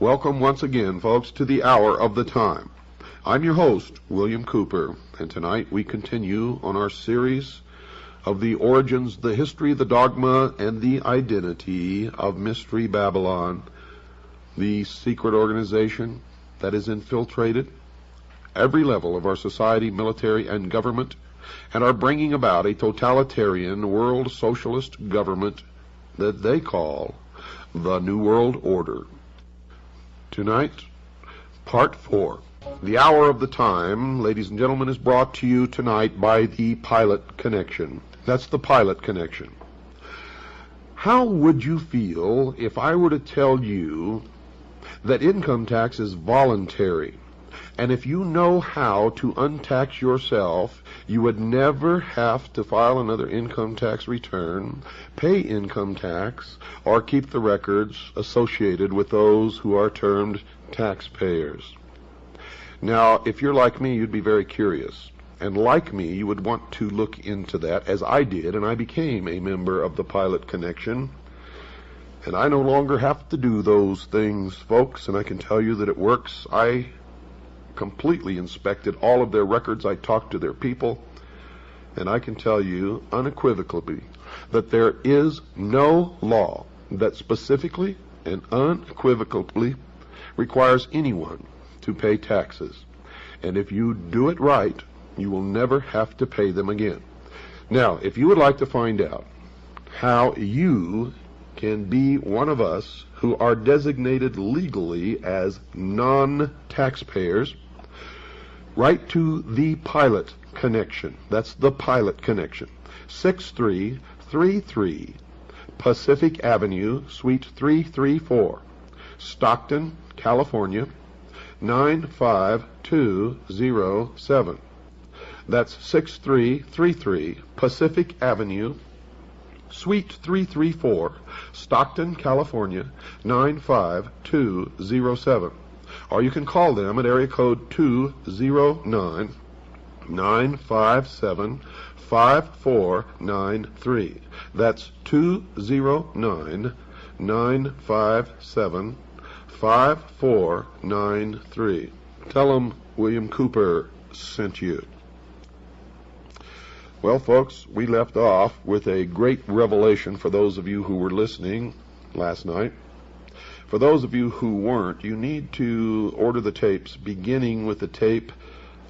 Welcome once again, folks, to the Hour of the Time. I'm your host, William Cooper, and tonight we continue on our series of the origins, the history, the dogma, and the identity of Mystery Babylon, the secret organization that has infiltrated every level of our society, military, and government, and are bringing about a totalitarian world socialist government that they call the New World Order. Tonight, Part 4. The Hour of the Time, ladies and gentlemen, is brought to you tonight by the Pilot Connection. That's the Pilot Connection. How would you feel if I were to tell you that income tax is voluntary, and if you know how to untax yourself, you would never have to file another income tax return, pay income tax, or keep the records associated with those who are termed taxpayers? Now, if you're like me, you'd be very curious. And like me, you would want to look into that, as I did, and I became a member of the Pilot Connection. And I no longer have to do those things, folks, and I can tell you that it works. I completely inspected all of their records. I talked to their people, and I can tell you unequivocally that there is no law that specifically and unequivocally requires anyone to pay taxes. And if you do it right, you will never have to pay them again. Now, if you would like to find out how you can be one of us who are designated legally as non-taxpayers, write to the Pilot Connection. That's the Pilot Connection. 6333 Pacific Avenue, Suite 334, Stockton, California, 95207. That's 6333 Pacific Avenue, Suite 334, Stockton, California, 95207. Or you can call them at area code 209-957-5493. That's 209-957-5493. Tell them William Cooper sent you. Well, folks, we left off with a great revelation for those of you who were listening last night. For those of you who weren't, you need to order the tapes, beginning with the tape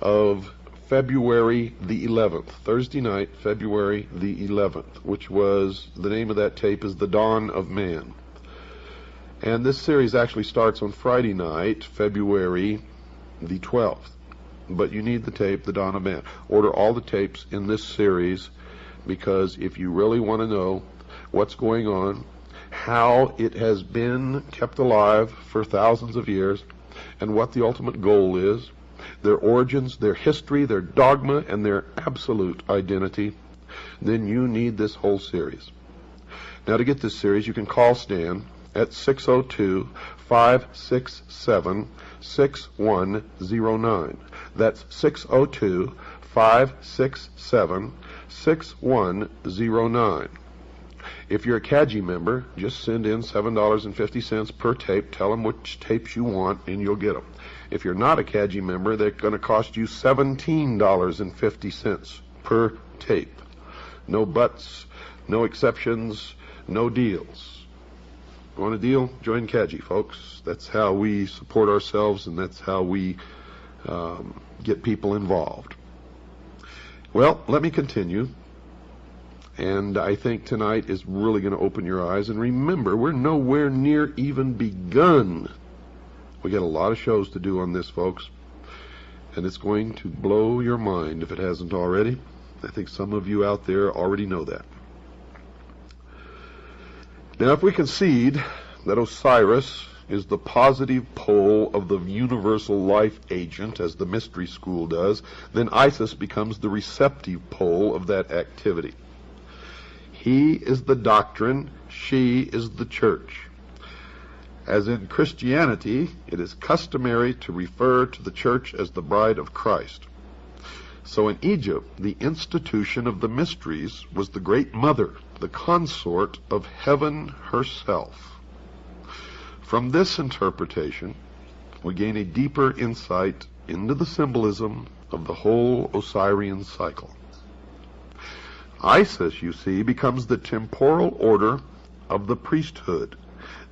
of February the 11th, Thursday night, February the 11th, which was, the name of that tape is The Dawn of Man. And this series actually starts on Friday night, February the 12th. But you need the tape, The Dawn of Man. Order all the tapes in this series, because if you really want to know what's going on, how it has been kept alive for thousands of years, and what the ultimate goal is, their origins, their history, their dogma, and their absolute identity, then you need this whole series. Now, to get this series, you can call Stan at 602-567-6109. That's 602-567-6109. If you're a CAGI member, just send in $7.50 per tape. Tell them which tapes you want, and you'll get them. If you're not a CAGI member, they're going to cost you $17.50 per tape. No buts, no exceptions, no deals. Want a deal? Join CAGI, folks. That's how we support ourselves, and that's how we get people involved. Well, let me continue. And I think tonight is really going to open your eyes. And remember, we're nowhere near even begun. We got a lot of shows to do on this, folks. And it's going to blow your mind if it hasn't already. I think some of you out there already know that. Now, if we concede that Osiris is the positive pole of the universal life agent, as the mystery school does, then Isis becomes the receptive pole of that activity. He is the doctrine, she is the church. As in Christianity, it is customary to refer to the church as the bride of Christ. So in Egypt, the institution of the mysteries was the great mother, the consort of heaven herself. From this interpretation, we gain a deeper insight into the symbolism of the whole Osirian cycle. Isis, you see, becomes the temporal order of the priesthood,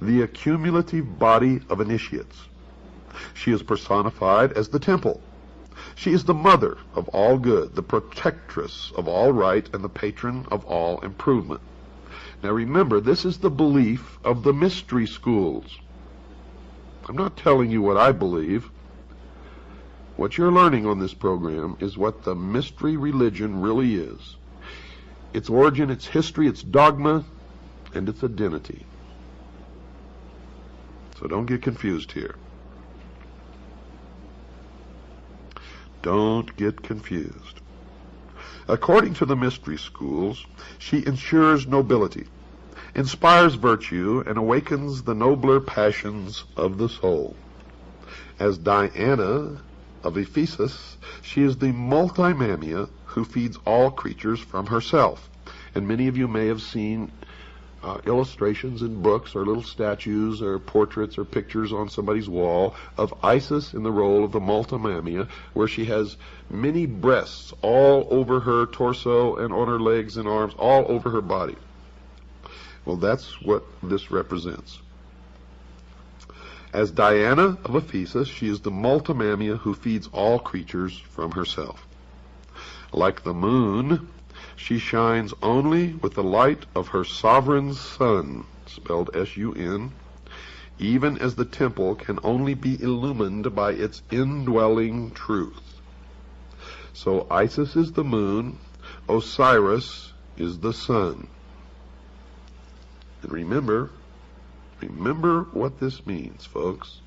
the accumulative body of initiates. She is personified as the temple. She is the mother of all good, the protectress of all right, and the patron of all improvement. Now remember, this is the belief of the mystery schools. I'm not telling you what I believe. What you're learning on this program is what the mystery religion really is. Its origin, its history, its dogma, and its identity. So don't get confused here. Don't get confused. According to the mystery schools, she ensures nobility, inspires virtue, and awakens the nobler passions of the soul. As Diana of Ephesus, she is the multimamia who feeds all creatures from herself. And many of you may have seen illustrations in books or little statues or portraits or pictures on somebody's wall of Isis in the role of the multimamia, where she has many breasts all over her torso and on her legs and arms, all over her body. Well, that's what this represents. As Diana of Ephesus, she is the multimamia who feeds all creatures from herself. Like the moon, she shines only with the light of her sovereign sun, spelled S-U-N, even as the temple can only be illumined by its indwelling truth. So Isis is the moon, Osiris is the sun. And remember what this means, folks.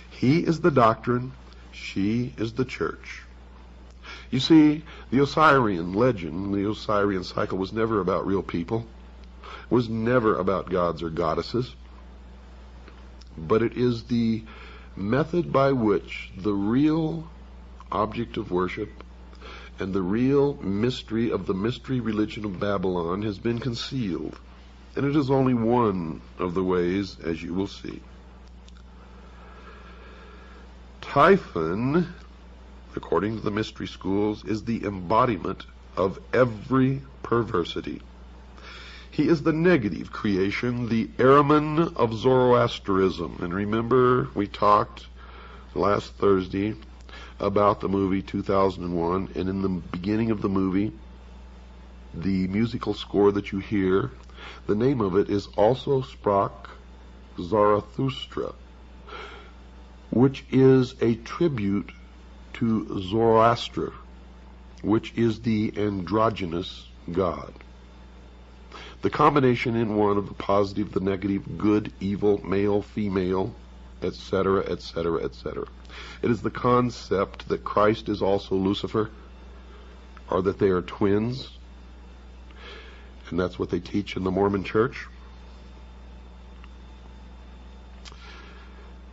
He is the doctrine, she is the church. You see, the Osirian legend, the Osirian cycle, was never about real people. It was never about gods or goddesses. But it is the method by which the real object of worship and the real mystery of the mystery religion of Babylon has been concealed. And it is only one of the ways, as you will see. Typhon, according to the mystery schools, is the embodiment of every perversity. He is the negative creation, the Ahriman of Zoroastrianism. And remember, we talked last Thursday about the movie 2001, and in the beginning of the movie, the musical score that you hear, the name of it is Also Sprach Zarathustra, which is a tribute to Zoroaster, which is the androgynous god. The combination in one of the positive, the negative, good, evil, male, female, etc., etc., etc. It is the concept that Christ is also Lucifer, or that they are twins, and that's what they teach in the Mormon Church.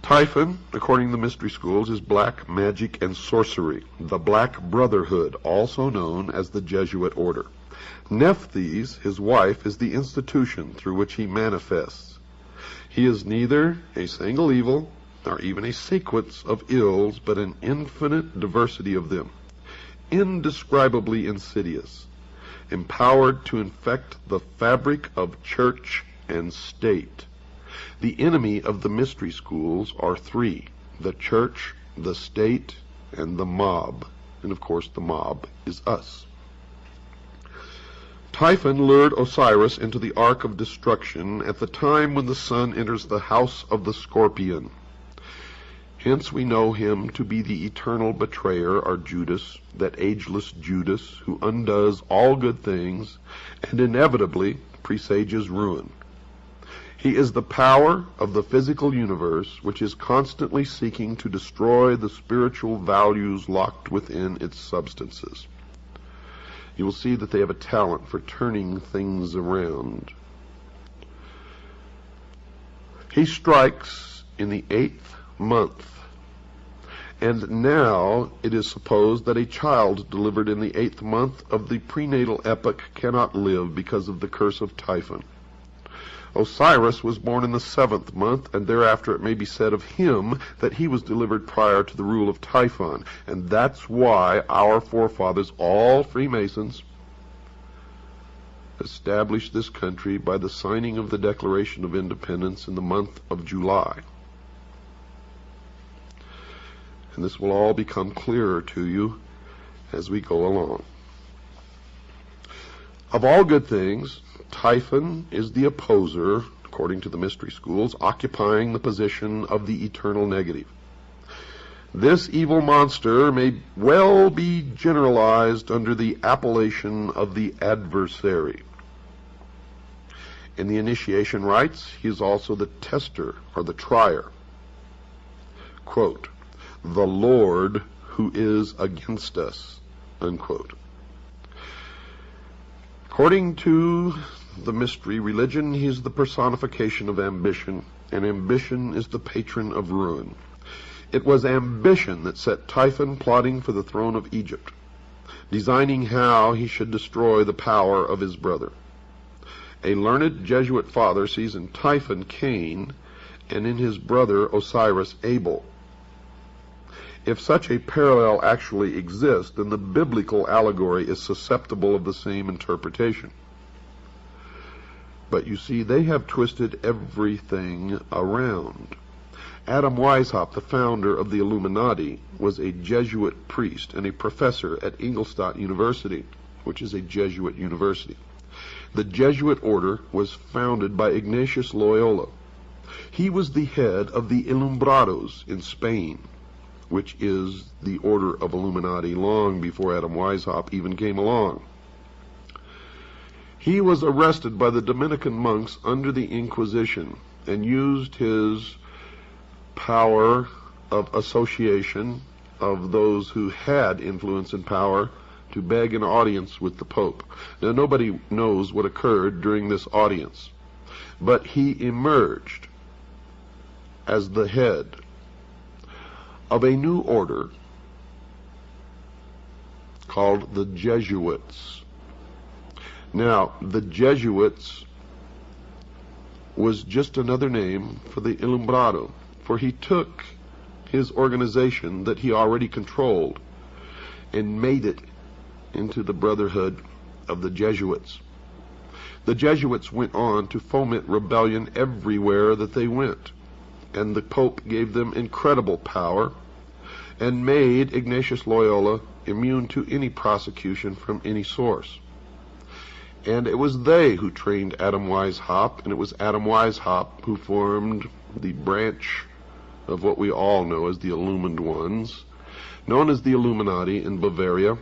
Typhon, according to the mystery schools, is black magic and sorcery, the Black Brotherhood, also known as the Jesuit order. Nephthys, his wife, is the institution through which he manifests. He is neither a single evil, nor even a sequence of ills, but an infinite diversity of them, indescribably insidious, empowered to infect the fabric of church and state. The enemy of the mystery schools are three: the church, the state, and the mob. And of course the mob is us. Typhon lured Osiris into the ark of destruction at the time when the sun enters the house of the scorpion. Hence we know him to be the eternal betrayer, or Judas, that ageless Judas who undoes all good things and inevitably presages ruin. He is the power of the physical universe, which is constantly seeking to destroy the spiritual values locked within its substances. You will see that they have a talent for turning things around. He strikes in the 8th month, and now it is supposed that a child delivered in the 8th month of the prenatal epoch cannot live because of the curse of Typhon. Osiris was born in the 7th month, and thereafter it may be said of him that he was delivered prior to the rule of Typhon. And that's why our forefathers, all Freemasons, established this country by the signing of the Declaration of Independence in the month of July. And this will all become clearer to you as we go along. Of all good things, Typhon is the opposer, according to the mystery schools, occupying the position of the eternal negative. This evil monster may well be generalized under the appellation of the adversary. In the initiation rites, he is also the tester or the trier. Quote, "The Lord who is against us," unquote. According to the mystery religion, he is the personification of ambition, and ambition is the patron of ruin. It was ambition that set Typhon plotting for the throne of Egypt, designing how he should destroy the power of his brother. A learned Jesuit father sees in Typhon Cain, and in his brother Osiris Abel. If such a parallel actually exists, then the biblical allegory is susceptible of the same interpretation. But you see, they have twisted everything around. Adam Weishaupt, the founder of the Illuminati, was a Jesuit priest and a professor at Ingolstadt University, which is a Jesuit university. The Jesuit order was founded by Ignatius Loyola. He was the head of the Ilumbrados in Spain, which is the order of Illuminati long before Adam Weishaupt even came along. He was arrested by the Dominican monks under the Inquisition and used his power of association of those who had influence and power to beg an audience with the Pope. Now, nobody knows what occurred during this audience, but he emerged as the head of a new order called the Jesuits. Now, the Jesuits was just another name for the Ilumbrado, for he took his organization that he already controlled and made it into the Brotherhood of the Jesuits. The Jesuits went on to foment rebellion everywhere that they went, and the Pope gave them incredible power and made Ignatius Loyola immune to any prosecution from any source. And it was they who trained Adam Weishaupt, and it was Adam Weishaupt who formed the branch of what we all know as the Illumined Ones, known as the Illuminati in Bavaria,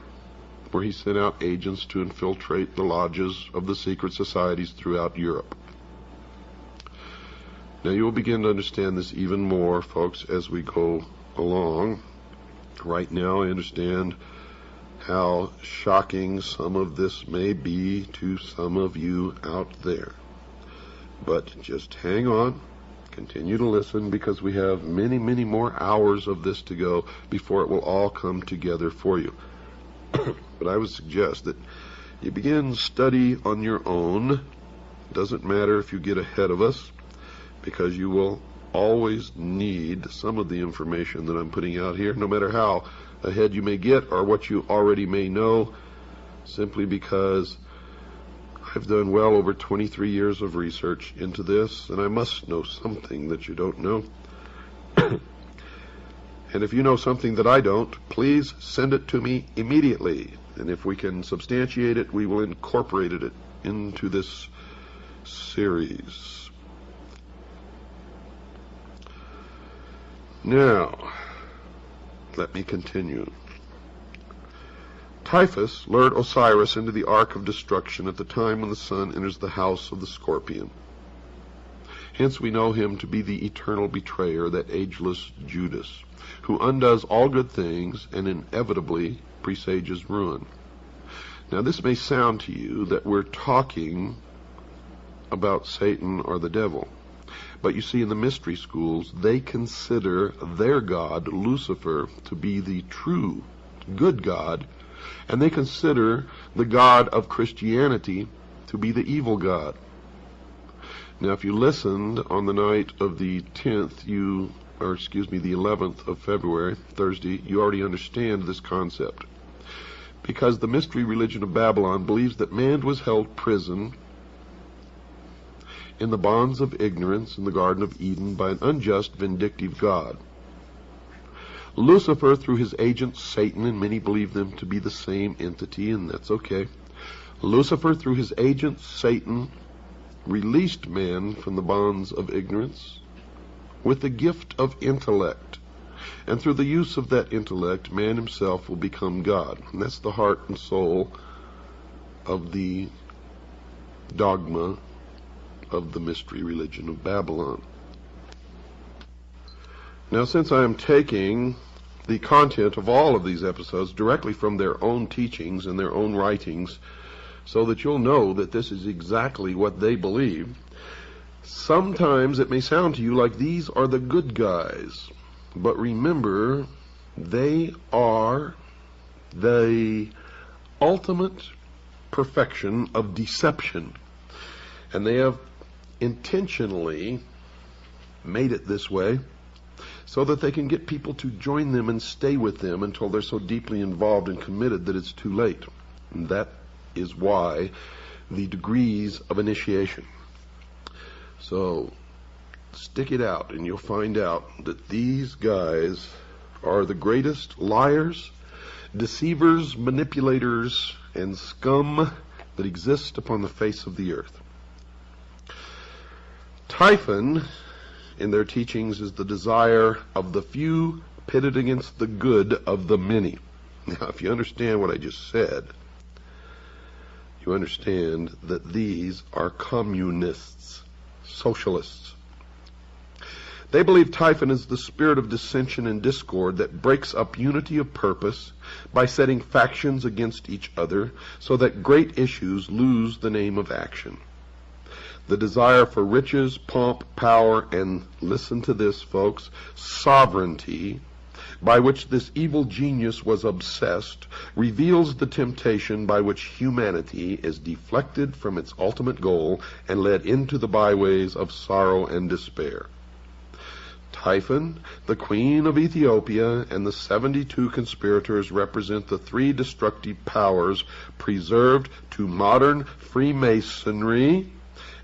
where he sent out agents to infiltrate the lodges of the secret societies throughout Europe. Now you will begin to understand this even more, folks, as we go along. Right now I understand how shocking some of this may be to some of you out there. But just hang on, continue to listen, because we have many, many more hours of this to go before it will all come together for you. But I would suggest that you begin study on your own. It doesn't matter if you get ahead of us, because you will always need some of the information that I'm putting out here, no matter how ahead you may get or what you already may know, simply because I've done well over 23 years of research into this, and I must know something that you don't know. And if you know something that I don't, please send it to me immediately. And if we can substantiate it, we will incorporate it into this series. Now, let me continue. Typhus lured Osiris into the Ark of Destruction at the time when the sun enters the house of the Scorpion. Hence we know him to be the eternal betrayer, that ageless Judas, who undoes all good things and inevitably presages ruin. Now this may sound to you that we're talking about Satan or the devil. But you see, in the mystery schools, they consider their god, Lucifer, to be the true good god, and they consider the God of Christianity to be the evil God. Now, if you listened on the night of the 10th, the 11th of February, Thursday, you already understand this concept. Because the mystery religion of Babylon believes that man was held prison in the bonds of ignorance in the Garden of Eden by an unjust, vindictive God. Lucifer, through his agent Satan, and many believe them to be the same entity, and that's okay. Lucifer, through his agent Satan, released man from the bonds of ignorance with the gift of intellect. And through the use of that intellect, man himself will become God. And that's the heart and soul of the dogma of the mystery religion of Babylon. Now, since I am taking the content of all of these episodes directly from their own teachings and their own writings, so that you'll know that this is exactly what they believe, sometimes it may sound to you like these are the good guys. But remember, they are the ultimate perfection of deception. And they have intentionally made it this way so that they can get people to join them and stay with them until they're so deeply involved and committed that it's too late. And that is why the degrees of initiation. So stick it out and you'll find out that these guys are the greatest liars, deceivers, manipulators, and scum that exist upon the face of the earth. Typhon, in their teachings, is the desire of the few pitted against the good of the many. Now, if you understand what I just said, you understand that these are communists, socialists. They believe Typhon is the spirit of dissension and discord that breaks up unity of purpose by setting factions against each other so that great issues lose the name of action. The desire for riches, pomp, power, and, listen to this, folks, sovereignty, by which this evil genius was obsessed, reveals the temptation by which humanity is deflected from its ultimate goal and led into the byways of sorrow and despair. Typhon, the queen of Ethiopia, and the 72 conspirators represent the three destructive powers preserved to modern Freemasonry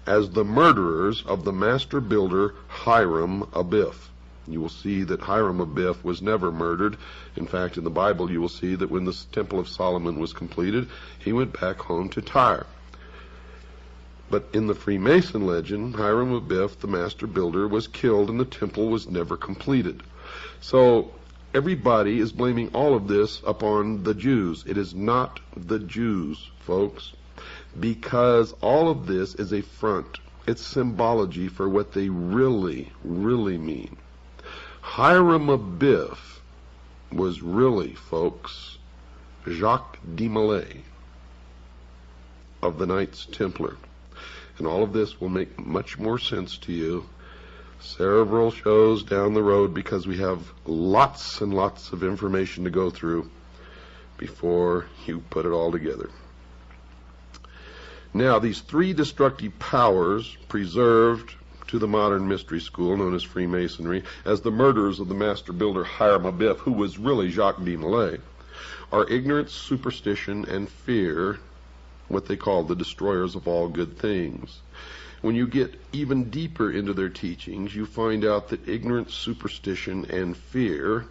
as the murderers of the master builder Hiram Abiff. You will see that Hiram Abiff was never murdered. In fact, in the Bible you will see that when the Temple of Solomon was completed, he went back home to Tyre. But in the Freemason legend, Hiram Abiff, the master builder, was killed and the temple was never completed. So everybody is blaming all of this upon the Jews. It is not the Jews, folks, because all of this is a front. It's symbology for what they really, really mean. Hiram Abiff was really, folks, Jacques de Molay of the Knights Templar. And all of this will make much more sense to you several shows down the road, because we have lots and lots of information to go through before you put it all together. Now, these three destructive powers preserved to the modern mystery school known as Freemasonry as the murderers of the master builder Hiram Abiff, who was really Jacques de Molay, are ignorance, superstition, and fear, what they call the destroyers of all good things. When you get even deeper into their teachings, you find out that ignorance, superstition, and fear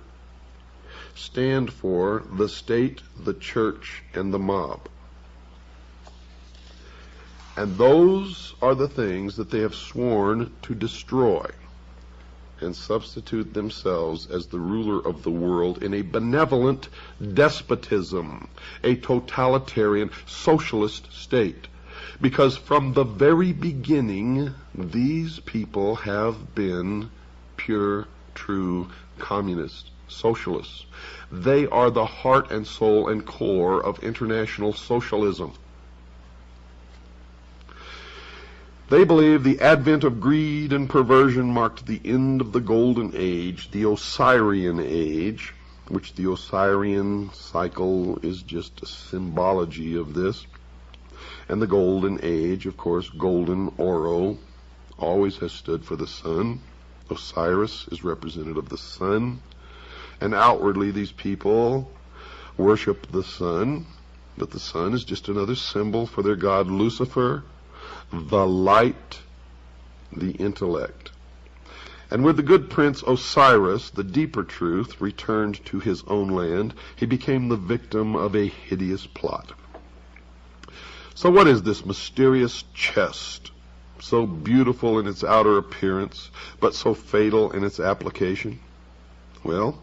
stand for the state, the church, and the mob. And those are the things that they have sworn to destroy and substitute themselves as the ruler of the world in a benevolent despotism, a totalitarian socialist state. Because from the very beginning, these people have been pure, true communists, socialists. They are the heart and soul and core of international socialism. They believe the advent of greed and perversion marked the end of the Golden Age, the Osirian Age, which the Osirian cycle is just a symbology of this. And the Golden Age, of course, golden, oro, always has stood for the sun. Osiris is representative of the sun. And outwardly, these people worship the sun, but the sun is just another symbol for their god Lucifer, the light, the intellect. And with the good prince Osiris, the deeper truth returned to his own land. He became the victim of a hideous plot. So what is this mysterious chest, so beautiful in its outer appearance, but so fatal in its application? Well,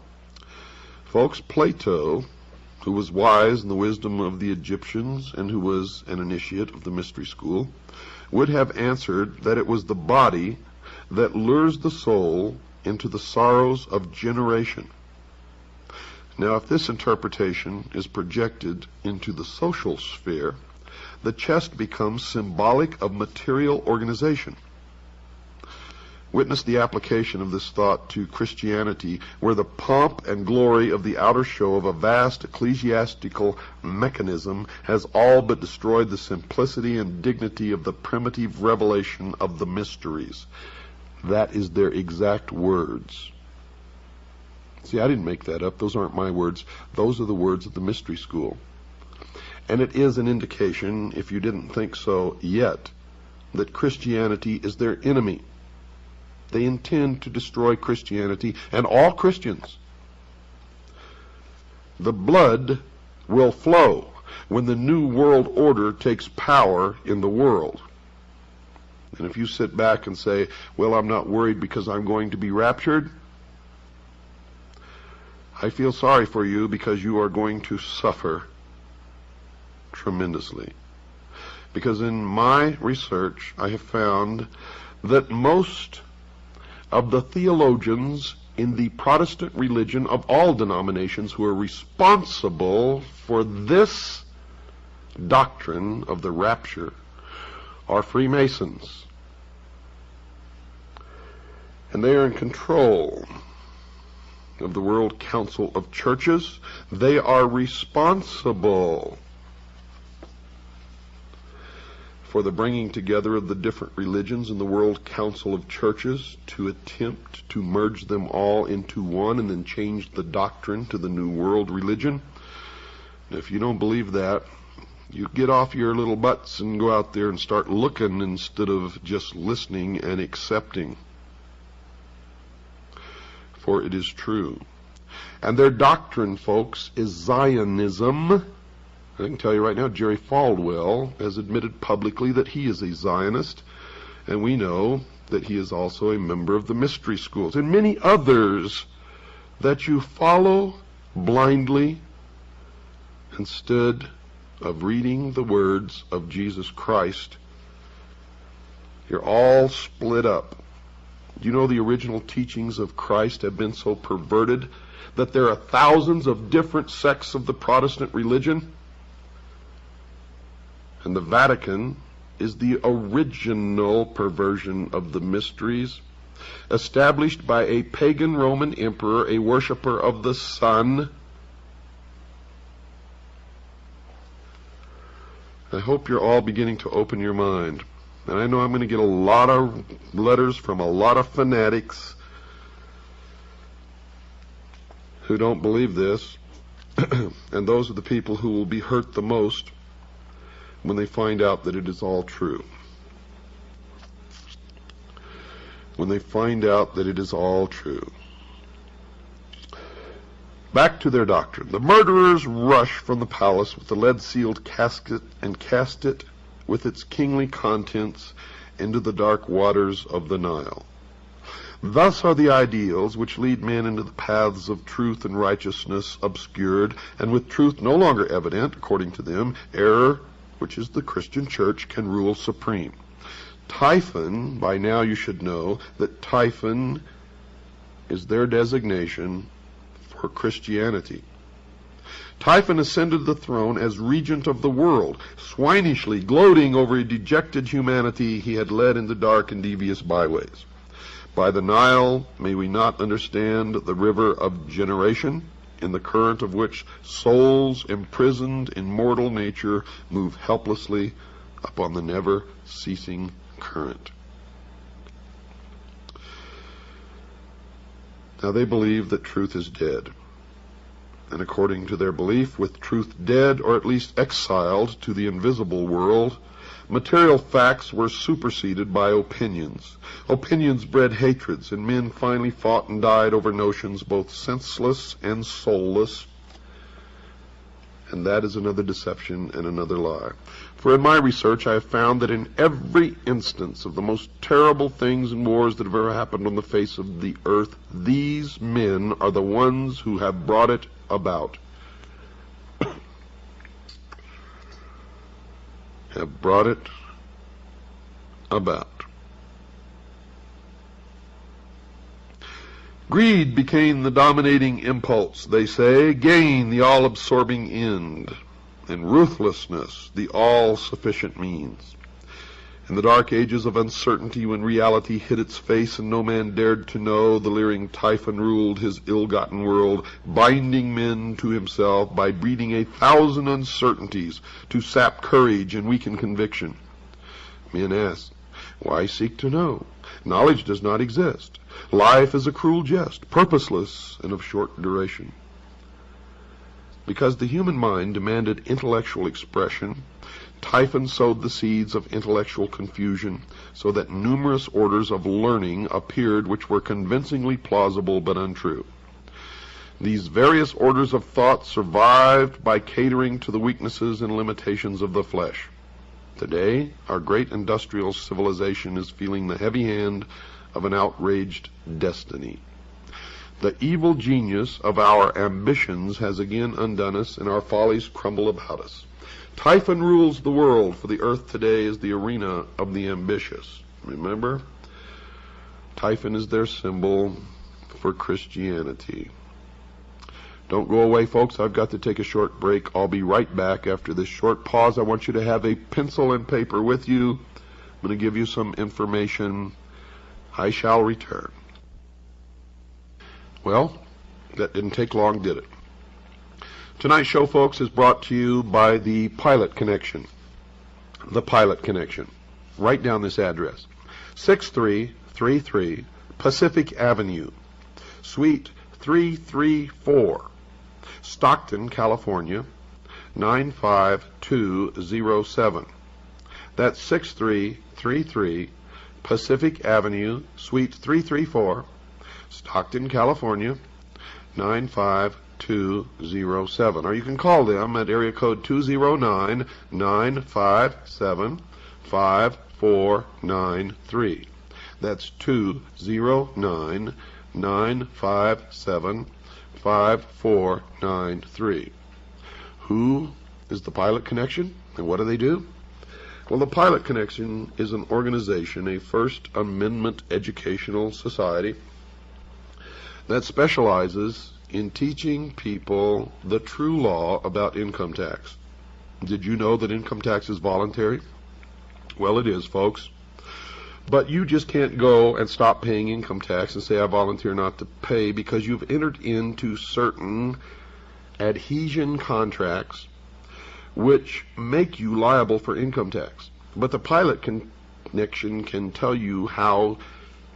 folks, Plato, who was wise in the wisdom of the Egyptians and who was an initiate of the mystery school, would have answered that it was the body that lures the soul into the sorrows of generation. Now, if this interpretation is projected into the social sphere, the chest becomes symbolic of material organization. Witness the application of this thought to Christianity, where the pomp and glory of the outer show of a vast ecclesiastical mechanism has all but destroyed the simplicity and dignity of the primitive revelation of the mysteries. That is their exact words. See, I didn't make that up. Those aren't my words. Those are the words of the mystery school. And it is an indication, if you didn't think so yet, that Christianity is their enemy. They intend to destroy Christianity and all Christians. The blood will flow when the New World Order takes power in the world. And if you sit back and say, well, I'm not worried because I'm going to be raptured, I feel sorry for you because you are going to suffer tremendously. Because in my research, I have found that most of the theologians in the Protestant religion of all denominations who are responsible for this doctrine of the rapture are Freemasons. And they are in control of the World Council of Churches. They are responsible for the bringing together of the different religions in the World Council of Churches to attempt to merge them all into one and then change the doctrine to the New World religion. And if you don't believe that, you get off your little butts and go out there and start looking instead of just listening and accepting. For it is true. And their doctrine, folks, is Zionism. I can tell you right now, Jerry Falwell has admitted publicly that he is a Zionist, and we know that he is also a member of the mystery schools, and many others that you follow blindly instead of reading the words of Jesus Christ. You're all split up. You know the original teachings of Christ have been so perverted that there are thousands of different sects of the Protestant religion? And the Vatican is the original perversion of the mysteries, established by a pagan Roman emperor, a worshiper of the sun. I hope you're all beginning to open your mind. And I know I'm going to get a lot of letters from a lot of fanatics who don't believe this. And those are the people who will be hurt the most when they find out that it is all true. When they find out that it is all true. Back to their doctrine. The murderers rush from the palace with the lead-sealed casket and cast it with its kingly contents into the dark waters of the Nile. Thus are the ideals which lead men into the paths of truth and righteousness obscured, and with truth no longer evident, according to them, error, which is the Christian church, can rule supreme. Typhon, by now you should know that Typhon is their designation for Christianity. Typhon ascended the throne as regent of the world, swinishly gloating over a dejected humanity he had led into dark and devious byways. By the Nile, may we not understand the river of generation, in the current of which souls imprisoned in mortal nature move helplessly upon the never-ceasing current. Now they believe that truth is dead. And according to their belief, with truth dead, or at least exiled to the invisible world, material facts were superseded by opinions. Opinions bred hatreds, and men finally fought and died over notions both senseless and soulless. And that is another deception and another lie. For in my research I have found that in every instance of the most terrible things and wars that have ever happened on the face of the earth, these men are the ones who have brought it about. Have brought it about. Greed became the dominating impulse, they say, gain the all-absorbing end, and ruthlessness the all-sufficient means. In the dark ages of uncertainty, when reality hid its face and no man dared to know, the leering Typhon ruled his ill-gotten world, binding men to himself by breeding 1,000 uncertainties to sap courage and weaken conviction. Men ask, why seek to know? Knowledge does not exist. Life is a cruel jest, purposeless and of short duration. Because the human mind demanded intellectual expression, Typhon sowed the seeds of intellectual confusion, so that numerous orders of learning appeared which were convincingly plausible but untrue. These various orders of thought survived by catering to the weaknesses and limitations of the flesh. Today, our great industrial civilization is feeling the heavy hand of an outraged destiny. The evil genius of our ambitions has again undone us, and our follies crumble about us. Typhon rules the world, for the earth today is the arena of the ambitious. Remember? Typhon is their symbol for Christianity. Don't go away, folks. I've got to take a short break. I'll be right back after this short pause. I want you to have a pencil and paper with you. I'm going to give you some information. I shall return. Well, that didn't take long, did it? Tonight's show, folks, is brought to you by the Pilot Connection. The Pilot Connection. Write down this address. 6333 Pacific Avenue, Suite 334, Stockton, California, 95207. That's 6333 Pacific Avenue, Suite 334, Stockton, California, 95207. Or you can call them at area code 209-957-5493. That's 209-957-5493. Who is the Pilot Connection, and what do they do? Well, the Pilot Connection is an organization, a First Amendment educational society that specializes in teaching people the true law about income tax. Did you know that income tax is voluntary? Well, it is, folks. But you just can't go and stop paying income tax and say, I volunteer not to pay, because you've entered into certain adhesion contracts which make you liable for income tax. But the Pilot Connection can tell you how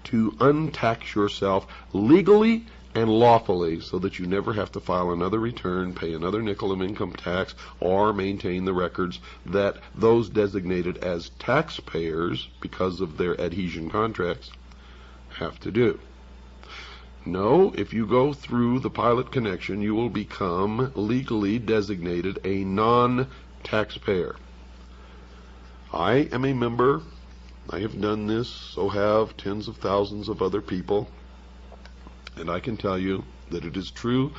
to untax yourself legally and lawfully, so that you never have to file another return, pay another nickel of income tax, or maintain the records that those designated as taxpayers because of their adhesion contracts have to do. No, if you go through the Pilot Connection, you will become legally designated a non-taxpayer. I am a member. I have done this, so have tens of thousands of other people. And I can tell you that it is true,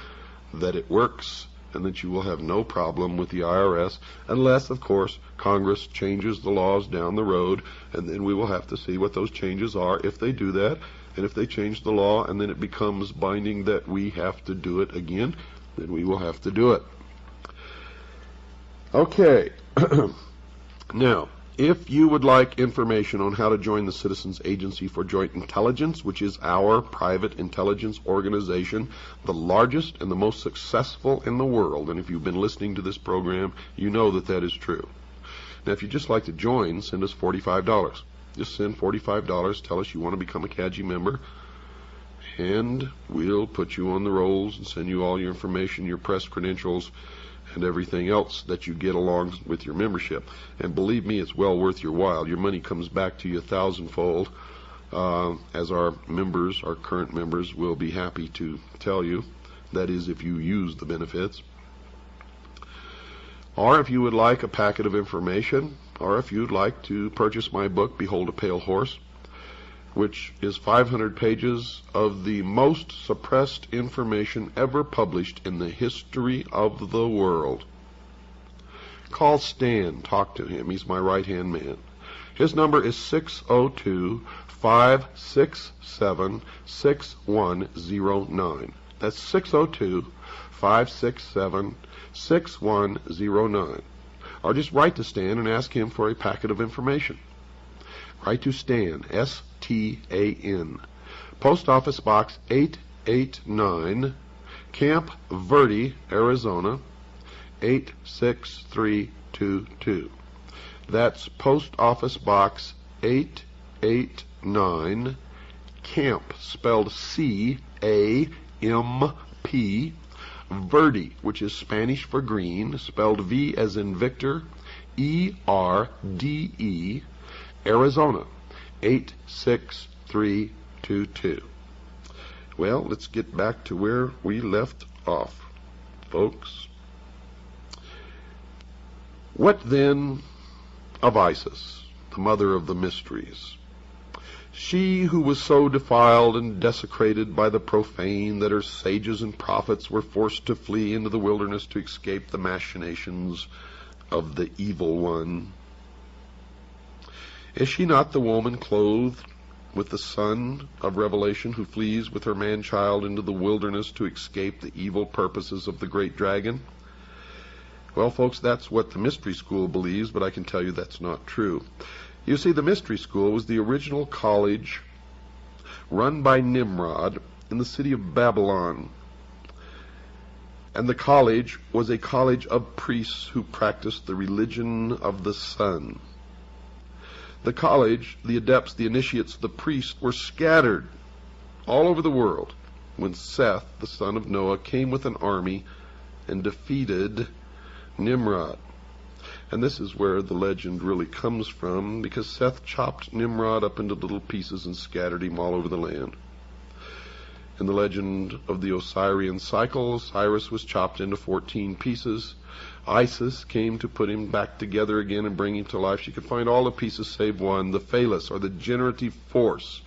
that it works, and that you will have no problem with the IRS, unless, of course, Congress changes the laws down the road, and then we will have to see what those changes are if they do that. And if they change the law and then it becomes binding that we have to do it again, then we will have to do it. Okay. Now, if you would like information on how to join the Citizens Agency for Joint Intelligence, which is our private intelligence organization, the largest and the most successful in the world, and if you've been listening to this program, you know that that is true. Now, if you'd just like to join, send us $45. Just send $45. Tell us you want to become a CAGI member, and we'll put you on the rolls and send you all your information, your press credentials, and everything else that you get along with your membership. And believe me, it's well worth your while. Your money comes back to you 1,000-fold, as our members, our current members, will be happy to tell you. That is, if you use the benefits. Or if you would like a packet of information, or if you'd like to purchase my book, Behold a Pale Horse, which is 500 pages of the most suppressed information ever published in the history of the world. Call Stan. Talk to him. He's my right-hand man. His number is 602-567-6109. That's 602-567-6109. Or just write to Stan and ask him for a packet of information. Write to Stan, S-T-A-N. Post Office Box 889, Camp Verde, Arizona, 86322. That's Post Office Box 889, Camp, spelled C-A-M-P, Verde, which is Spanish for green, spelled V as in Victor, E-R-D-E, Arizona, 86322. Well, let's get back to where we left off, folks. What then of Isis, the mother of the mysteries? She who was so defiled and desecrated by the profane that her sages and prophets were forced to flee into the wilderness to escape the machinations of the evil one. Is she not the woman clothed with the son of Revelation who flees with her man-child into the wilderness to escape the evil purposes of the great dragon? Well, folks, that's what the mystery school believes, but I can tell you that's not true. You see, the mystery school was the original college run by Nimrod in the city of Babylon. And the college was a college of priests who practiced the religion of the sun. The college, the adepts, the initiates, the priests were scattered all over the world when Seth, the son of Noah, came with an army and defeated Nimrod. And this is where the legend really comes from, because Seth chopped Nimrod up into little pieces and scattered him all over the land. In the legend of the Osirian cycle, Osiris was chopped into 14 pieces. Isis came to put him back together again and bring him to life. She could find all the pieces save one, the phallus, or the generative force.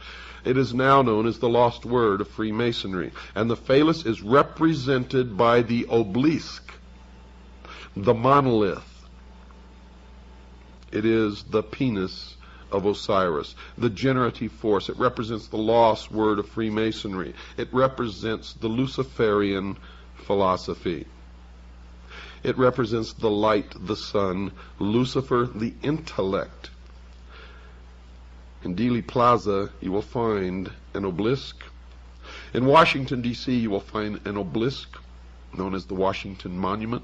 It is now known as the lost word of Freemasonry. And the phallus is represented by the obelisk, the monolith. It is the penis of Osiris, the generative force. It represents the lost word of Freemasonry. It represents the Luciferian philosophy. It represents the light, the sun, Lucifer, the intellect. In Dealey Plaza, you will find an obelisk. In Washington, D.C., you will find an obelisk known as the Washington Monument.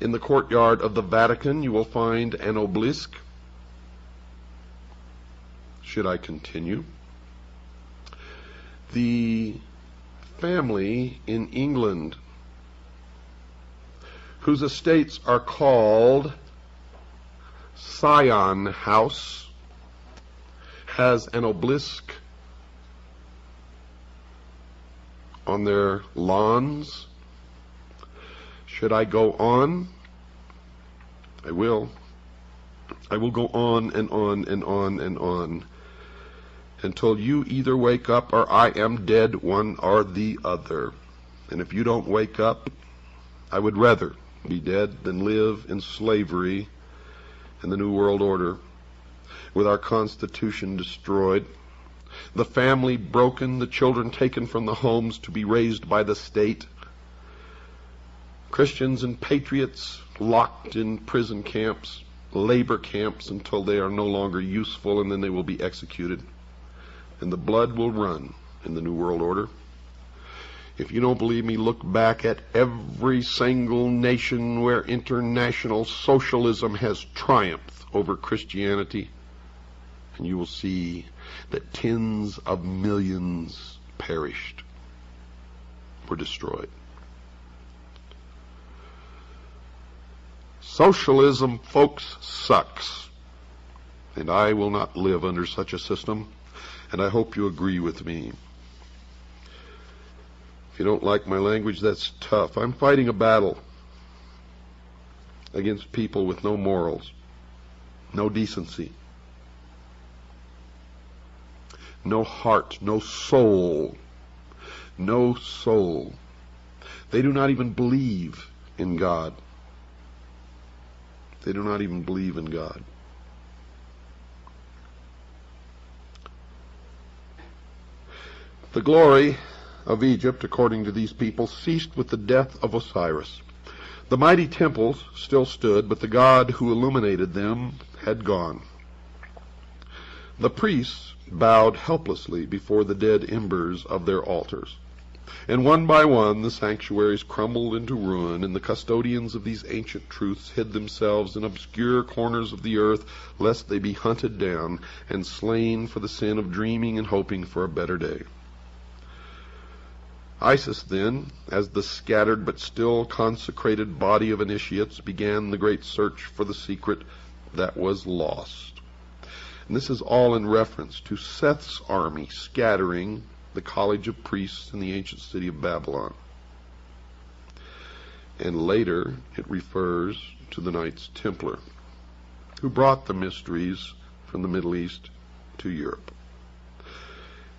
In the courtyard of the Vatican, you will find an obelisk. Should I continue? The family in England, whose estates are called Scion House, has an obelisk on their lawns. Should I go on? I will. I will go on and on and on and on until you either wake up or I am dead, one or the other. And if you don't wake up, I would rather be dead than live in slavery in the New World Order, with our Constitution destroyed, the family broken, the children taken from the homes to be raised by the state, Christians and patriots locked in prison camps, labor camps, until they are no longer useful, and then they will be executed. And the blood will run in the New World Order. If you don't believe me, look back at every single nation where international socialism has triumphed over Christianity, and you will see that tens of millions perished, were destroyed. Socialism, folks, sucks. And I will not live under such a system, and I hope you agree with me. If you don't like my language, that's tough. I'm fighting a battle against people with no morals, no decency, no heart, no soul. No soul. They do not even believe in God. They do not even believe in God. The glory of Egypt, according to these people, ceased with the death of Osiris. The mighty temples still stood, but the God who illuminated them had gone. The priests bowed helplessly before the dead embers of their altars. And one by one the sanctuaries crumbled into ruin, and the custodians of these ancient truths hid themselves in obscure corners of the earth, lest they be hunted down and slain for the sin of dreaming and hoping for a better day. Isis then, as the scattered but still consecrated body of initiates, began the great search for the secret that was lost. And this is all in reference to Seth's army scattering the college of priests in the ancient city of Babylon. And later it refers to the Knights Templar, who brought the mysteries from the Middle East to Europe.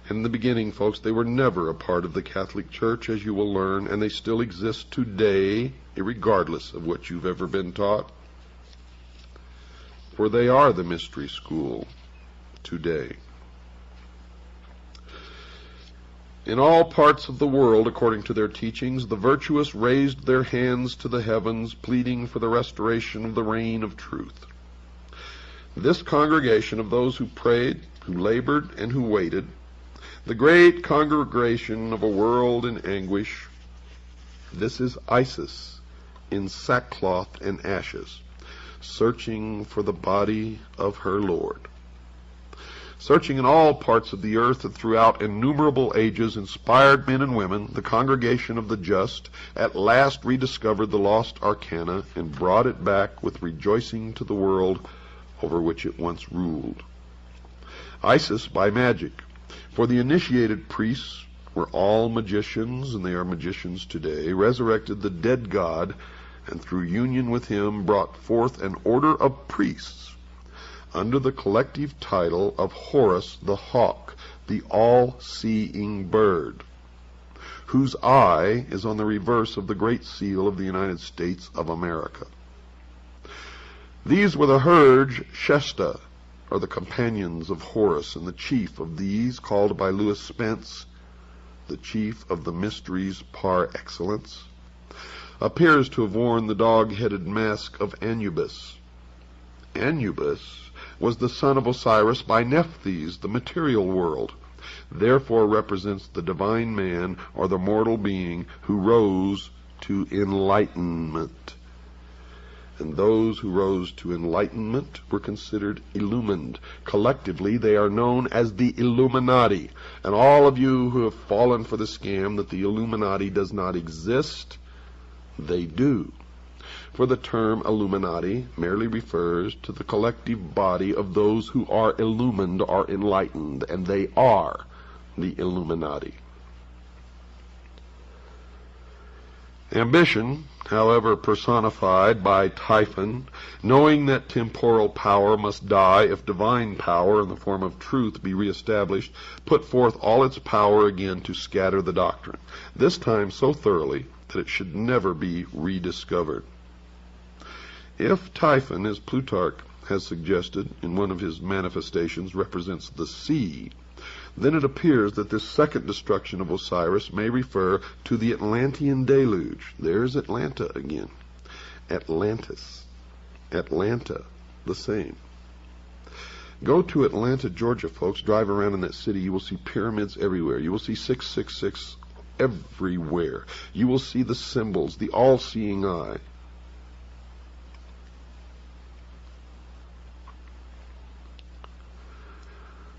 And in the beginning, folks, they were never a part of the Catholic Church, as you will learn, and they still exist today, regardless of what you've ever been taught. For they are the mystery school today. In all parts of the world, according to their teachings, the virtuous raised their hands to the heavens, pleading for the restoration of the reign of truth. This congregation of those who prayed, who labored, and who waited, the great congregation of a world in anguish, this is Isis in sackcloth and ashes, searching for the body of her Lord. Searching in all parts of the earth and throughout innumerable ages, inspired men and women, the congregation of the just, at last rediscovered the lost arcana and brought it back with rejoicing to the world over which it once ruled. Isis by magic, for the initiated priests were all magicians, and they are magicians today, resurrected the dead God, and through union with him brought forth an order of priests under the collective title of Horus the Hawk, the all-seeing bird, whose eye is on the reverse of the Great Seal of the United States of America. These were the Hurge Shesta, or the companions of Horus, and the chief of these, called by Lewis Spence the chief of the mysteries par excellence, appears to have worn the dog-headed mask of Anubis. Anubis was the son of Osiris by Nephthys, the material world, therefore represents the divine man or the mortal being who rose to enlightenment. And those who rose to enlightenment were considered illumined. Collectively, they are known as the Illuminati. And all of you who have fallen for the scam that the Illuminati does not exist, they do. For the term Illuminati merely refers to the collective body of those who are illumined or enlightened, and they are the Illuminati. Ambition, however, personified by Typhon, knowing that temporal power must die if divine power in the form of truth be reestablished, put forth all its power again to scatter the doctrine, this time so thoroughly that it should never be rediscovered. If Typhon, as Plutarch has suggested in one of his manifestations, represents the sea, then it appears that this second destruction of Osiris may refer to the Atlantean deluge. There's Atlanta again. Atlantis. Atlanta, the same. Go to Atlanta, Georgia, folks. Drive around in that city. You will see pyramids everywhere. You will see 666 everywhere. You will see the symbols, the all-seeing eye.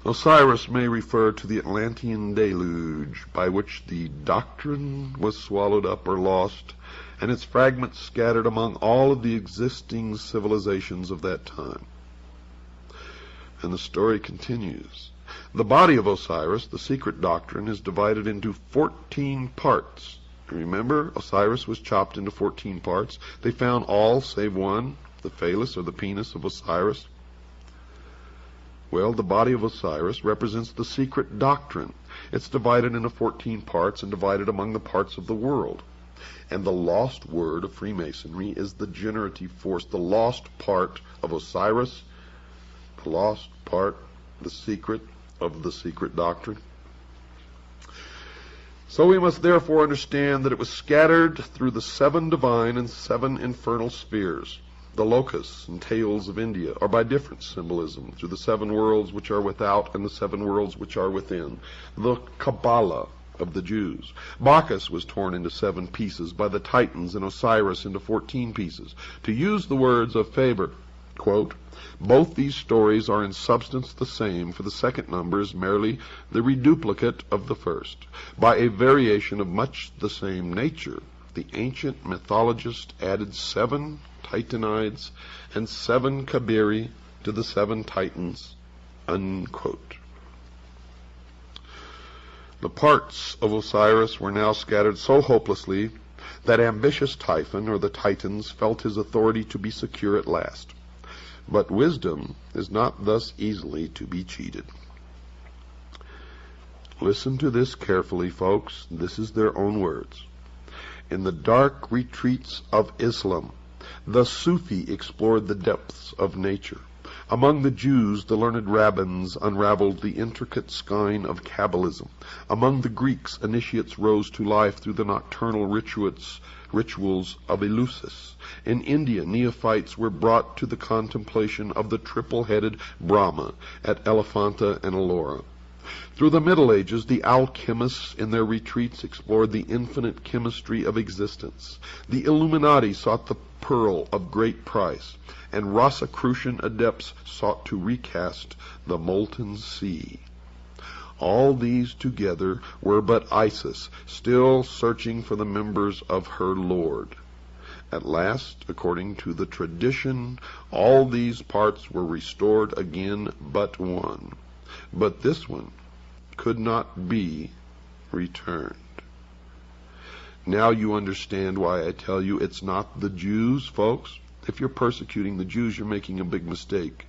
Osiris may refer to the Atlantean deluge, by which the doctrine was swallowed up or lost, and its fragments scattered among all of the existing civilizations of that time. And the story continues. The body of Osiris, the secret doctrine, is divided into 14 parts. Remember, Osiris was chopped into 14 parts. They found all save one, the phallus or the penis of Osiris. Well, the body of Osiris represents the secret doctrine. It's divided into 14 parts and divided among the parts of the world. And the lost word of Freemasonry is the generative force, the lost part of Osiris, the lost part, the secret of the secret doctrine. So we must therefore understand that it was scattered through the 7 divine and 7 infernal spheres. The locusts and tails of India are by different symbolism through the 7 worlds which are without and the 7 worlds which are within. The Kabbalah of the Jews. Bacchus was torn into 7 pieces by the Titans and Osiris into 14 pieces. To use the words of Faber, quote, both these stories are in substance the same, for the second number is merely the reduplicate of the first. By a variation of much the same nature, the ancient mythologist added 7 Titanides and 7 Kabiri to the 7 Titans, unquote. The parts of Osiris were now scattered so hopelessly that ambitious Typhon, or the Titans, felt his authority to be secure at last. But wisdom is not thus easily to be cheated. Listen to this carefully, folks. This is their own words. In the dark retreats of Islam, the Sufi explored the depths of nature. Among the Jews, the learned rabbins unraveled the intricate skein of Kabbalism. Among the Greeks, initiates rose to life through the nocturnal rituals of Eleusis. In India, neophytes were brought to the contemplation of the triple-headed Brahma at Elephanta and Ellora. Through the Middle Ages, the alchemists in their retreats explored the infinite chemistry of existence. The Illuminati sought the pearl of great price, and Rosicrucian adepts sought to recast the molten sea. All these together were but Isis, still searching for the members of her Lord. At last, according to the tradition, all these parts were restored again but one. But this one could not be returned. Now you understand why I tell you it's not the Jews, folks. If you're persecuting the Jews, you're making a big mistake.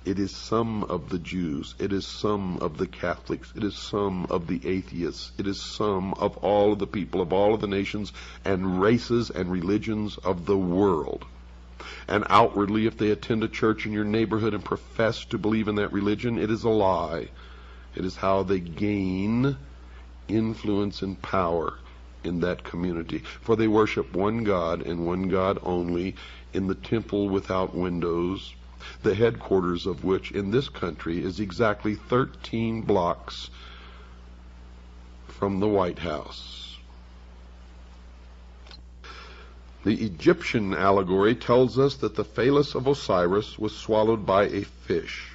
It is some of the Jews. It is some of the Catholics. It is some of the atheists. It is some of all of the people of all of the nations and races and religions of the world. And outwardly, if they attend a church in your neighborhood and profess to believe in that religion, it is a lie. It is how they gain influence and power in that community. For they worship one God and one God only in the temple without windows, the headquarters of which in this country is exactly 13 blocks from the White House. The Egyptian allegory tells us that the phallus of Osiris was swallowed by a fish.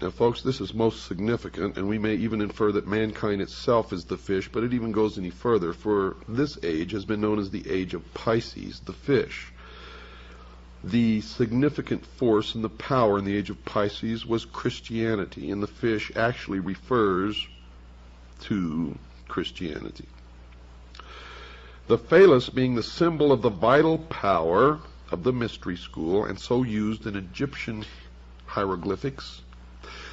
Now, folks, this is most significant, and we may even infer that mankind itself is the fish, but it even goes any further, for this age has been known as the age of Pisces, the fish. The significant force and the power in the age of Pisces was Christianity, and the fish actually refers to Christianity. The phallus being the symbol of the vital power of the mystery school, and so used in Egyptian hieroglyphics.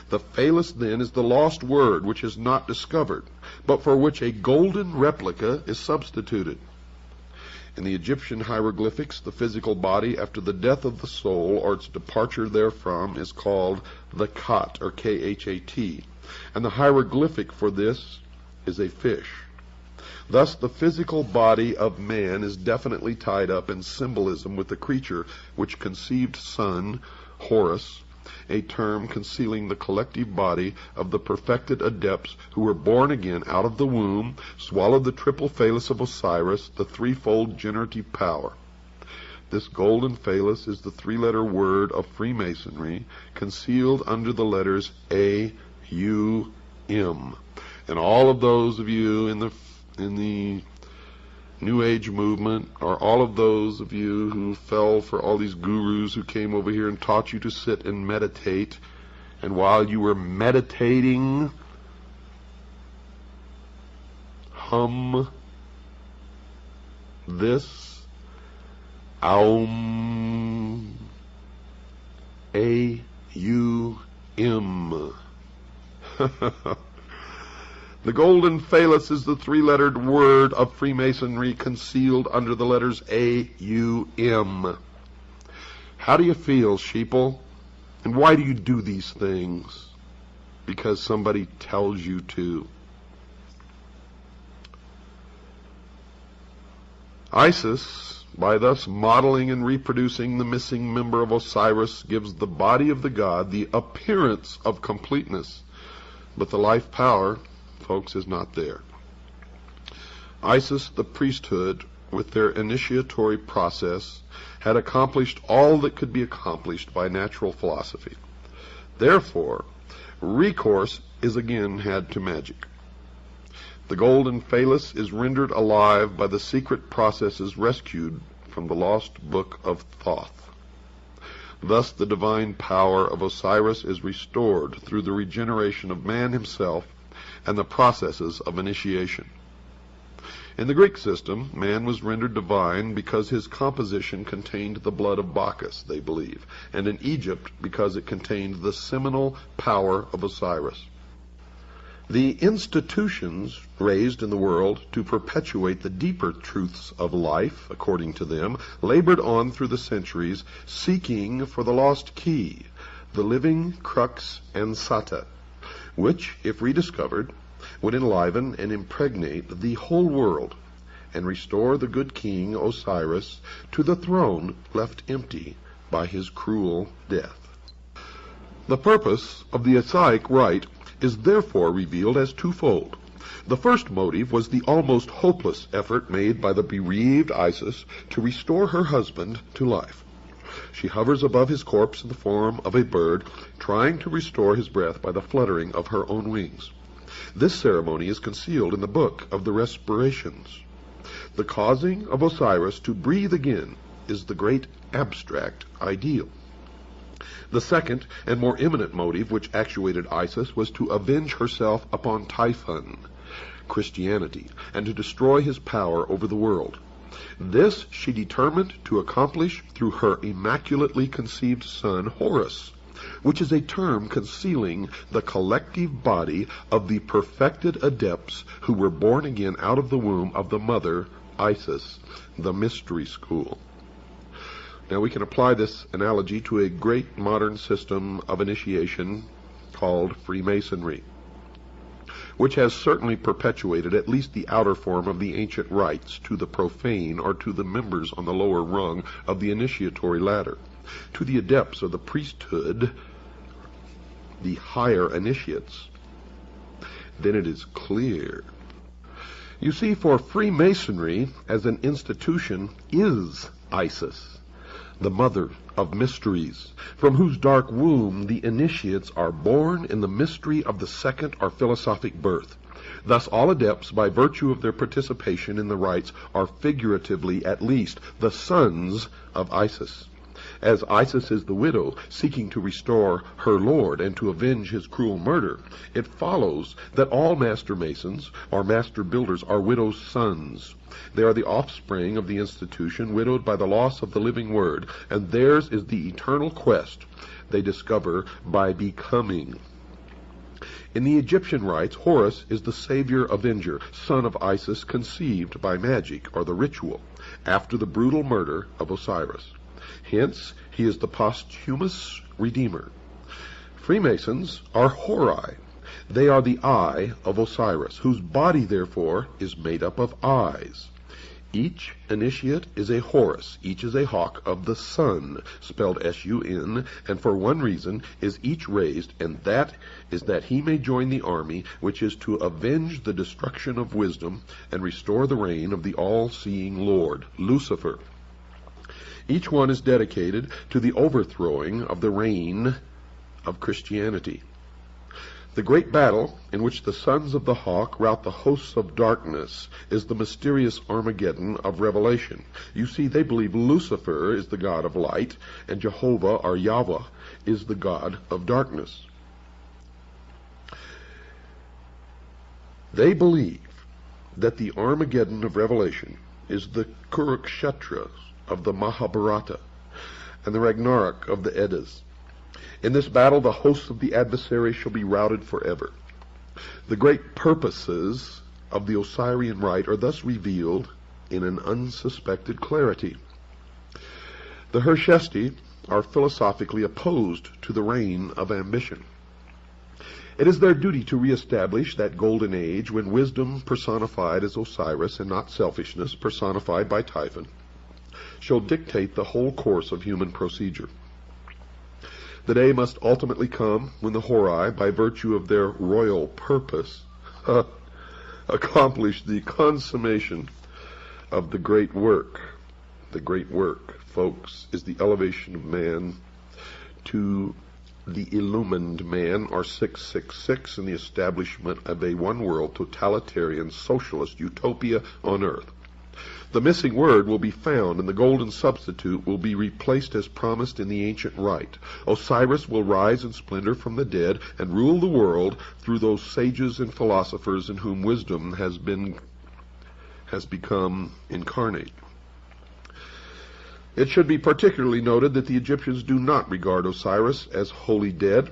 The phallus, then, is the lost word which is not discovered, but for which a golden replica is substituted. In the Egyptian hieroglyphics, the physical body after the death of the soul or its departure therefrom is called the Khat, or K-H-A-T, and the hieroglyphic for this is a fish. Thus, the physical body of man is definitely tied up in symbolism with the creature which conceived Sun, Horus, a term concealing the collective body of the perfected adepts who were born again out of the womb, swallowed the triple phallus of Osiris, the threefold generative power. This golden phallus is the three-letter word of Freemasonry concealed under the letters A-U-M. And all of those of you in the New Age movement, or all of those of you who fell for all these gurus who came over here and taught you to sit and meditate, and while you were meditating, hum this Aum, A-U-M. The golden phallus is the three-lettered word of Freemasonry concealed under the letters A-U-M. How do you feel, sheeple? And why do you do these things? Because somebody tells you to. Isis, by thus modeling and reproducing the missing member of Osiris, gives the body of the god the appearance of completeness, but the life power, folks, is not there. Isis, the priesthood, with their initiatory process, had accomplished all that could be accomplished by natural philosophy. Therefore, recourse is again had to magic. The golden phallus is rendered alive by the secret processes rescued from the lost book of Thoth. Thus the divine power of Osiris is restored through the regeneration of man himself and the processes of initiation. In the Greek system, man was rendered divine because his composition contained the blood of Bacchus, they believe, and in Egypt because it contained the seminal power of Osiris. The institutions raised in the world to perpetuate the deeper truths of life, according to them, labored on through the centuries, seeking for the lost key, the living crux ansata, which, if rediscovered, would enliven and impregnate the whole world, and restore the good king Osiris to the throne left empty by his cruel death. The purpose of the Osiric rite is therefore revealed as twofold. The first motive was the almost hopeless effort made by the bereaved Isis to restore her husband to life. She hovers above his corpse in the form of a bird, trying to restore his breath by the fluttering of her own wings. This ceremony is concealed in the book of the Respirations. The causing of Osiris to breathe again is the great abstract ideal. The second and more imminent motive which actuated Isis was to avenge herself upon Typhon, Christianity, and to destroy his power over the world. This she determined to accomplish through her immaculately conceived son Horus, which is a term concealing the collective body of the perfected adepts who were born again out of the womb of the mother Isis, the mystery school. Now we can apply this analogy to a great modern system of initiation called Freemasonry, which has certainly perpetuated at least the outer form of the ancient rites to the profane or to the members on the lower rung of the initiatory ladder. To the adepts of the priesthood, the higher initiates, then it is clear. You see, for Freemasonry as an institution is Isis, the mother of mysteries, from whose dark womb the initiates are born in the mystery of the second or philosophic birth. Thus all adepts, by virtue of their participation in the rites, are figuratively at least the sons of Isis. As Isis is the widow seeking to restore her lord and to avenge his cruel murder, it follows that all master masons or master builders are widows' sons. They are the offspring of the institution, widowed by the loss of the living word, and theirs is the eternal quest they discover by becoming. In the Egyptian rites, Horus is the savior avenger, son of Isis, conceived by magic or the ritual after the brutal murder of Osiris. Hence, he is the posthumous redeemer. Freemasons are Hori. They are the eye of Osiris, whose body, therefore, is made up of eyes. Each initiate is a Horus, each is a hawk of the sun, spelled S-U-N, and for one reason is each raised, and that is that he may join the army, which is to avenge the destruction of wisdom and restore the reign of the all-seeing Lord, Lucifer. Each one is dedicated to the overthrowing of the reign of Christianity. The great battle in which the sons of the hawk rout the hosts of darkness is the mysterious Armageddon of Revelation. You see, they believe Lucifer is the god of light, and Jehovah, or Yahweh, is the god of darkness. They believe that the Armageddon of Revelation is the Kurukshetras of the Mahabharata and the Ragnarok of the Eddas. In this battle, the hosts of the adversary shall be routed forever. The great purposes of the Osirian rite are thus revealed in an unsuspected clarity. The Hershesti are philosophically opposed to the reign of ambition. It is their duty to reestablish that golden age when wisdom personified as Osiris and not selfishness personified by Typhon shall dictate the whole course of human procedure. The day must ultimately come when the Horai, by virtue of their royal purpose, accomplish the consummation of the great work. The great work, folks, is the elevation of man to the illumined man, or 666, and the establishment of a one-world totalitarian socialist utopia on earth. The missing word will be found, and the golden substitute will be replaced as promised in the ancient rite. Osiris will rise in splendor from the dead and rule the world through those sages and philosophers in whom wisdom has become incarnate. It should be particularly noted that the Egyptians do not regard Osiris as wholly dead,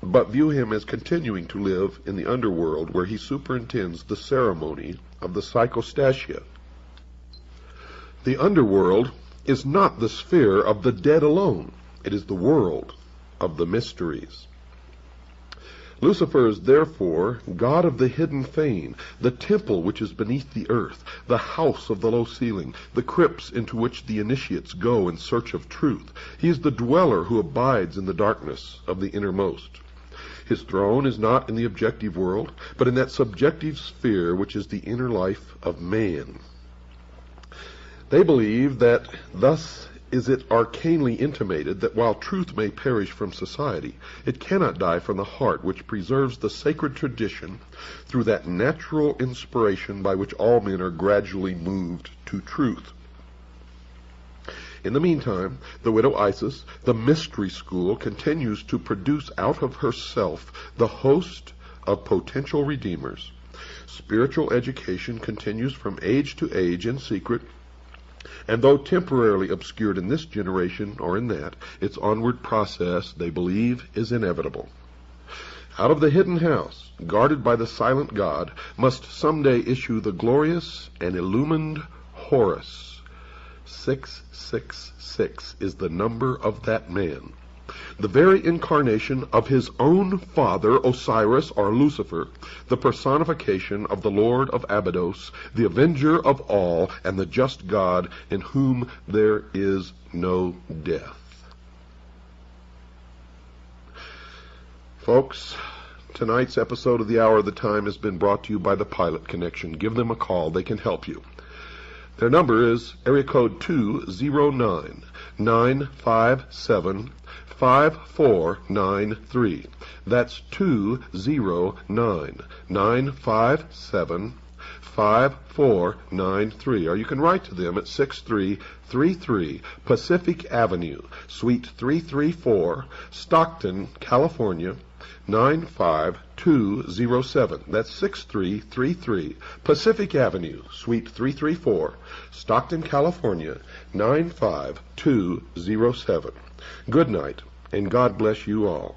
but view him as continuing to live in the underworld, where he superintends the ceremony of the psychostasia. The underworld is not the sphere of the dead alone. It is the world of the mysteries. Lucifer is therefore God of the hidden fane, the temple which is beneath the earth, the house of the low ceiling, the crypts into which the initiates go in search of truth. He is the dweller who abides in the darkness of the innermost. His throne is not in the objective world, but in that subjective sphere which is the inner life of man. They believe that thus is it arcanely intimated that while truth may perish from society, it cannot die from the heart which preserves the sacred tradition through that natural inspiration by which all men are gradually moved to truth. In the meantime, the widow Isis, the mystery school, continues to produce out of herself the host of potential redeemers. Spiritual education continues from age to age in secret, and though temporarily obscured in this generation or in that, its onward process, they believe, is inevitable. Out of the hidden house, guarded by the silent God, must someday issue the glorious and illumined Horus. 666 is the number of that man, the very incarnation of his own father, Osiris, or Lucifer, the personification of the Lord of Abydos, the avenger of all, and the just God in whom there is no death. Folks, tonight's episode of The Hour of the Time has been brought to you by the Pilot Connection. Give them a call. They can help you. Their number is area code 209-957-5493. That's 209-957-5493. Or you can write to them at 6333 Pacific Avenue, Suite 334, Stockton, California, 95207. That's 6333 Pacific Avenue, Suite 334, Stockton, California, 95207. Good night, and God bless you all.